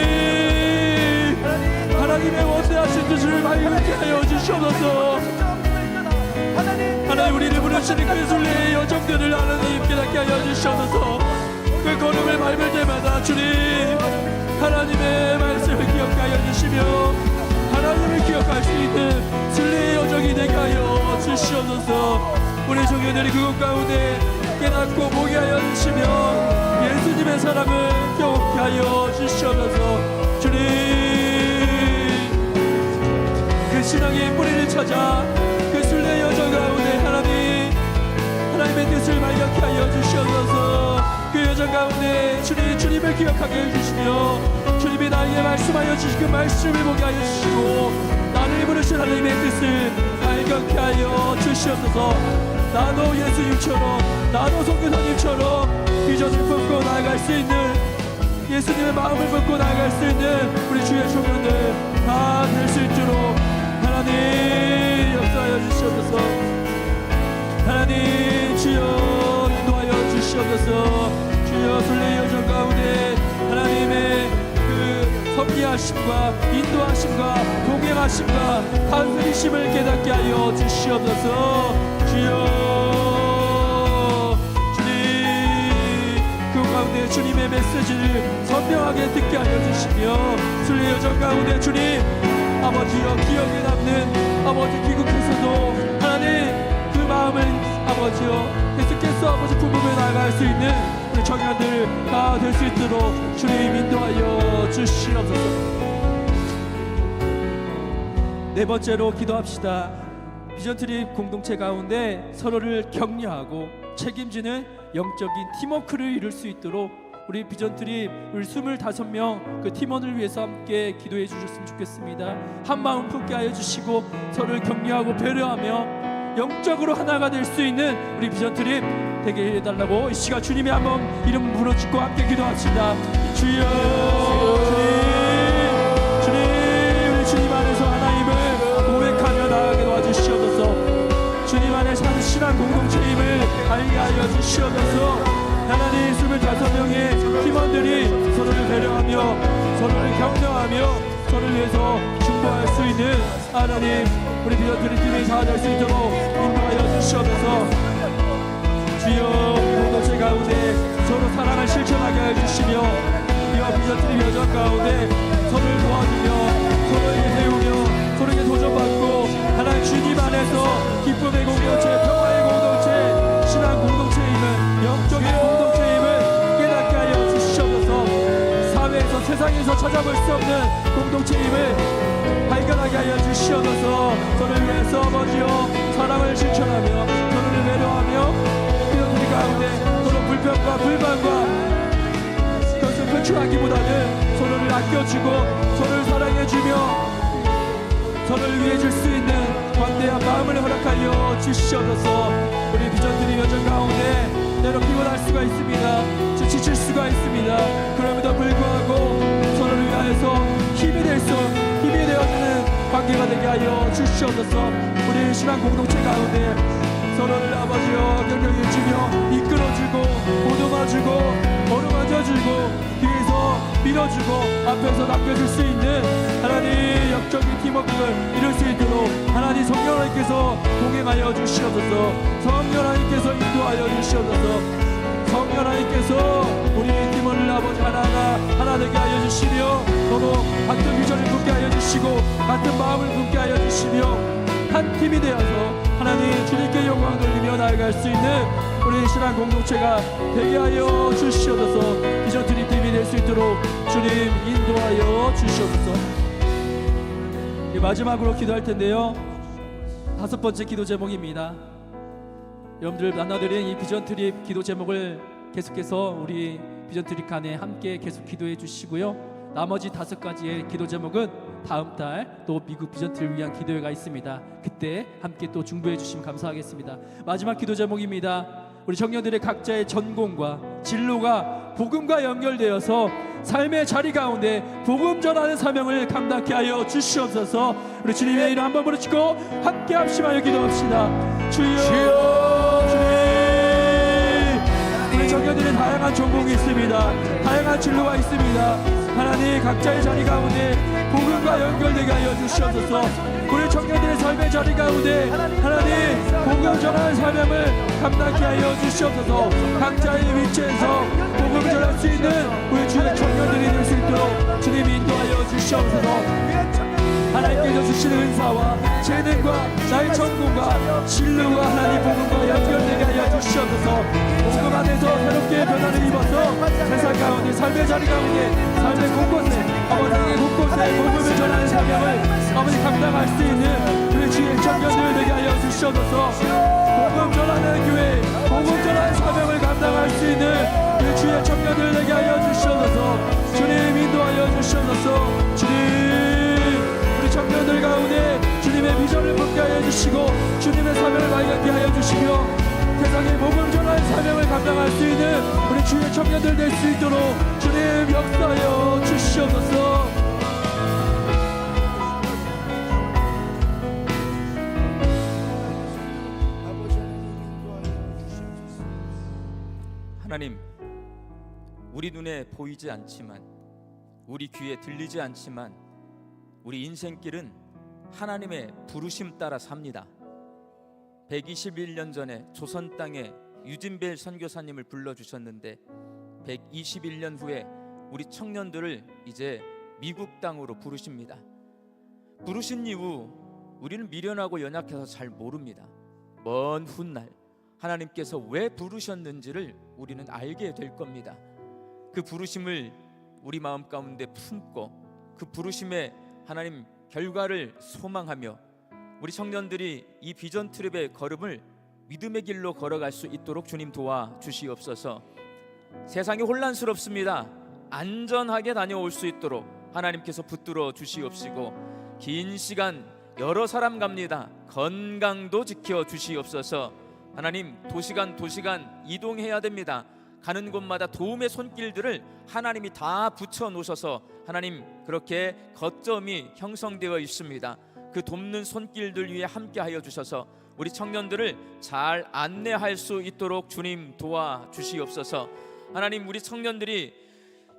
Speaker 3: 하나님의 원대하신 뜻을 발견케 하여 주시옵소서. 하나님 우리를 부르시는 그 순례의 여정들을 하나님 깨닫게 하여 주시옵소서. 그 걸음을 밟을 때마다 주님 하나님의 말씀을 기억하여 주시며 하나님을 기억할 수 있는 순례의 여정이 되게 하여 주시옵소서. 우리 종교들이 그곳 가운데 깨닫고 보게 하여 주시며 예수님의 사랑을 경험케 하여 주시옵소서. 주님 그 신앙의 뿌리를 찾아 그 순례의 여정 가운데 하나님의 뜻을 발견케 하여 주시옵소서. 그 여정 가운데 주님을 기억하게 해주시며 주님이 나에게 말씀하여 주신 그 말씀을 보게 하여 주시고 나를 부르신 하나님의 뜻을 발견케 하여 주시옵소서. 나도 예수님처럼 나도 선교사님처럼 비전을 품고 나아갈 수 있는 예수님의 마음을 품고 나아갈 수 있는 우리 주의 청년들 다 될 수 있도록 하나님 역사하여 주시옵소서. 하나님 주여 인도하여 주시옵소서. 주여 순례의 여정 가운데 하나님의 그 섭리하심과 인도하심과 동행하심과 다스리심을 깨닫게 하여 주시옵소서. 주여 주님 그 가운데 주님의 메시지를 선명하게 듣게 하여 주시며 순례의 여정 가운데 주님 아버지여 기억에 남는 아버지 귀국해서도 하나님 그 마음 마음을 아버지여 계속해서 아버지 품으며 나아갈 수 있는 우리 청년들 다 될 수 있도록 주님 인도하여 주시옵소서. 네 번째로 기도합시다. 비전트립 공동체 가운데 서로를 격려하고 책임지는 영적인 팀워크를 이룰 수 있도록 우리 비전트립 우리 25명 그 팀원을 위해서 함께 기도해 주셨으면 좋겠습니다. 한 마음 품게 하여 주시고 서로를 격려하고 배려하며 영적으로 하나가 될 수 있는 우리 비전트립 되게 해달라고 이 시간 주님의 한번 이름 부르짖고 함께 기도합시다. 주여 주님 우리 주님 안에서 하나님을 고백하며 나아가게 도와주시옵소서. 주님 안에 사는 신앙 공동체임을 알게 하여 주시옵소서. 하나님 25명의 팀원들이 서로를 배려하며 서로를 격려하며 서로를 위해서 중보할 수 있는 하나님 우리 비전트립 팀이 다 될 수 있도록 인도하여 주시옵소서. 주여 우리 공동체 가운데 서로 사랑을 실천하게 해주시며 이와 비전트립 여정 가운데 서로를 도와주며 서로에게 배우며 서로에게 도전받고 하나님 주님 안에서 기쁨의 공동체 평화의 공동체 신앙 공동체임을 영적인 공동체임을 깨닫게 하여 주시옵소서. 사회에서 세상에서 찾아볼 수 없는 공동체임을 발견하게 하여 주시옵소서. 저를 위해서 아버지여 사랑을 실천하며 서로를 배려하며 비전트립 가운데 서로 불평과 불만과 그것을 표출하기보다는 서로를 아껴주고 서로를 사랑해주며 서로를 위해 줄 수 있는 관대한 마음을 허락하여 주시옵소서. 우리 비전트립 여정 가운데 때로 피곤할 수가 있습니다. 지칠 수가 있습니다. 그럼에도 불구하고 서로를 위하여서 힘이 되어주는 관계가 되게 하여 주시옵소서. 우리 신앙 공동체 가운데 서로를 아버지여 격려해주며 이끌어주고 보듬어주고 어루만져주고 뒤에서 밀어주고 앞에서 낚여줄 수 있는 하나님 영적인 팀워크를 이룰 수 있도록 하나님 성령 하나님께서 동행하여 주시옵소서. 성령 하나님께서 인도하여 주시옵소서. 성령 하나님께서 우리 팀원을 아버지 하나 되게 하여 주시며 서로 같은 비전을 품게 하여 주시고 같은 마음을 품게 하여 주시며 한 팀이 되어서 하나님 주님께 영광 돌리며 나아갈 수 있는 우리 신앙 공동체가 되게 하여 주시옵소서. 비전트립 팀이 될 수 있도록 주님 인도하여 주시옵소서. 마지막으로 기도할 텐데요, 5번째 기도 제목입니다. 여러분들 나눠드린 이 비전트립 기도 제목을 계속해서 우리 비전트립 간에 함께 계속 기도해 주시고요. 나머지 5가지의 기도 제목은 다음 달 또 미국 비전트립을 위한 기도회가 있습니다. 그때 함께 또 중보해 주시면 감사하겠습니다. 마지막 기도 제목입니다. 우리 청년들의 각자의 전공과 진로가 복음과 연결되어서 삶의 자리 가운데 복음 전하는 사명을 감당케 하여 주시옵소서. 우리 주님의 이름 한번 부르짖고 함께 합심하여 기도합시다. 주여 주님, 우리 청년들의 다양한 전공이 있습니다. 다양한 진로가 있습니다. 하나님 각자의 자리 가운데 복음과 연결되게 하여 주시옵소서. 우리 청년들의 삶의 자리 가운데 하나님 복음 전하는 사명을 감당케 하여 주시옵소서. 각자의 위치에서 복음을 전할 수 있는 우리 주의 청년들이 될 수 있도록 주님 인도하여 주시옵소서. 하나님께서 주시는 은사와 재능과 나의 전공과 진로가 하나님 복음과 연결되게 하여 주시옵소서. 복음 안에서 새롭게 변화를 입어서 세상 가운데 삶의 자리 가운데 삶의 곳곳에 아버지의 곳곳에 복음을 전하는 사명을 아버지 감당할 수 있는 우리 주의 청년들 되게 하여 주시옵소서. 복음 전하는 교회 복음 전하는 사명을 감당할 수 있는 우리 주의 청년들 되게 하여 주시옵소서. 주님 인도하여 주시옵소서. 주님 청년들 가운데 주님의 비전을 품게 하여 주시고 주님의 사명을 발견케 하여 주시며 세상에 복음 전하는 사명을 감당할 수 있는 우리 주의 청년들 될 수 있도록 주님 역사하여 주시옵소서.
Speaker 5: 하나님, 우리 눈에 보이지 않지만 우리 귀에 들리지 않지만 우리 인생길은 하나님의 부르심 따라 삽니다. 121년 전에 조선 땅에 유진벨 선교사님을 불러주셨는데 121년 후에 우리 청년들을 이제 미국 땅으로 부르십니다. 부르신 이후 우리는 미련하고 연약해서 잘 모릅니다. 먼 훗날 하나님께서 왜 부르셨는지를 우리는 알게 될 겁니다. 그 부르심을 우리 마음 가운데 품고 그 부르심의 하나님 결과를 소망하며 우리 청년들이 이 비전 트립의 걸음을 믿음의 길로 걸어갈 수 있도록 주님 도와주시옵소서. 세상이 혼란스럽습니다. 안전하게 다녀올 수 있도록 하나님께서 붙들어 주시옵시고, 긴 시간 여러 사람 갑니다. 건강도 지켜 주시옵소서. 하나님, 도시간 이동해야 됩니다. 가는 곳마다 도움의 손길들을 하나님이 다 붙여 놓으셔서 하나님 그렇게 거점이 형성되어 있습니다. 그 돕는 손길들 위에 함께하여 주셔서 우리 청년들을 잘 안내할 수 있도록 주님 도와주시옵소서. 하나님, 우리 청년들이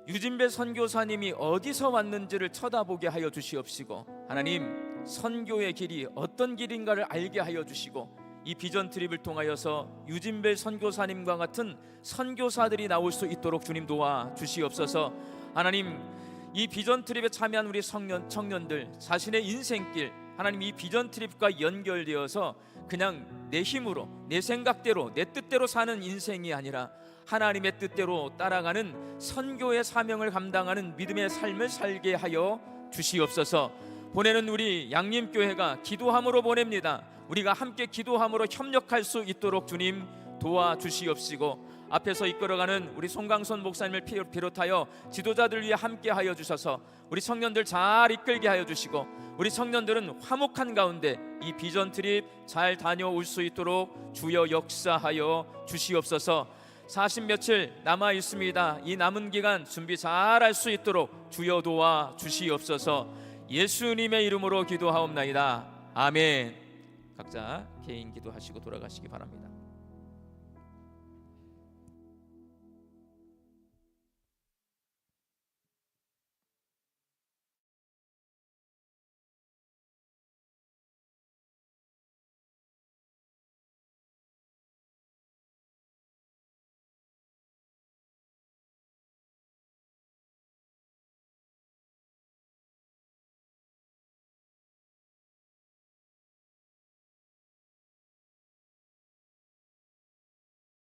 Speaker 5: 유진배 선교사님이 어디서 왔는지를 쳐다보게 하여 주시옵시고, 하나님 선교의 길이 어떤 길인가를 알게 하여 주시고, 이 비전 트립을 통하여서 유진배 선교사님과 같은 선교사들이 나올 수 있도록 주님 도와주시옵소서. 하나님, 이 비전 트립에 참여한 우리 청년들 자신의 인생길, 하나님 이 비전 트립과 연결되어서 그냥 내 힘으로, 내 생각대로, 내 뜻대로 사는 인생이 아니라 하나님의 뜻대로 따라가는 선교의 사명을 감당하는 믿음의 삶을 살게 하여 주시옵소서. 보내는 우리 양림교회가 기도함으로 보냅니다. 우리가 함께 기도함으로 협력할 수 있도록 주님 도와주시옵시고, 앞에서 이끌어가는 우리 송강선 목사님을 비롯하여 지도자들 위해 함께하여 주셔서 우리 청년들 잘 이끌게 하여 주시고, 우리 청년들은 화목한 가운데 이 비전 트립 잘 다녀올 수 있도록 주여 역사하여 주시옵소서. 40 며칠 남아 있습니다. 이 남은 기간 준비 잘 할 수 있도록 주여 도와 주시옵소서. 예수님의 이름으로 기도하옵나이다. 아멘. 각자 개인 기도하시고 돌아가시기 바랍니다.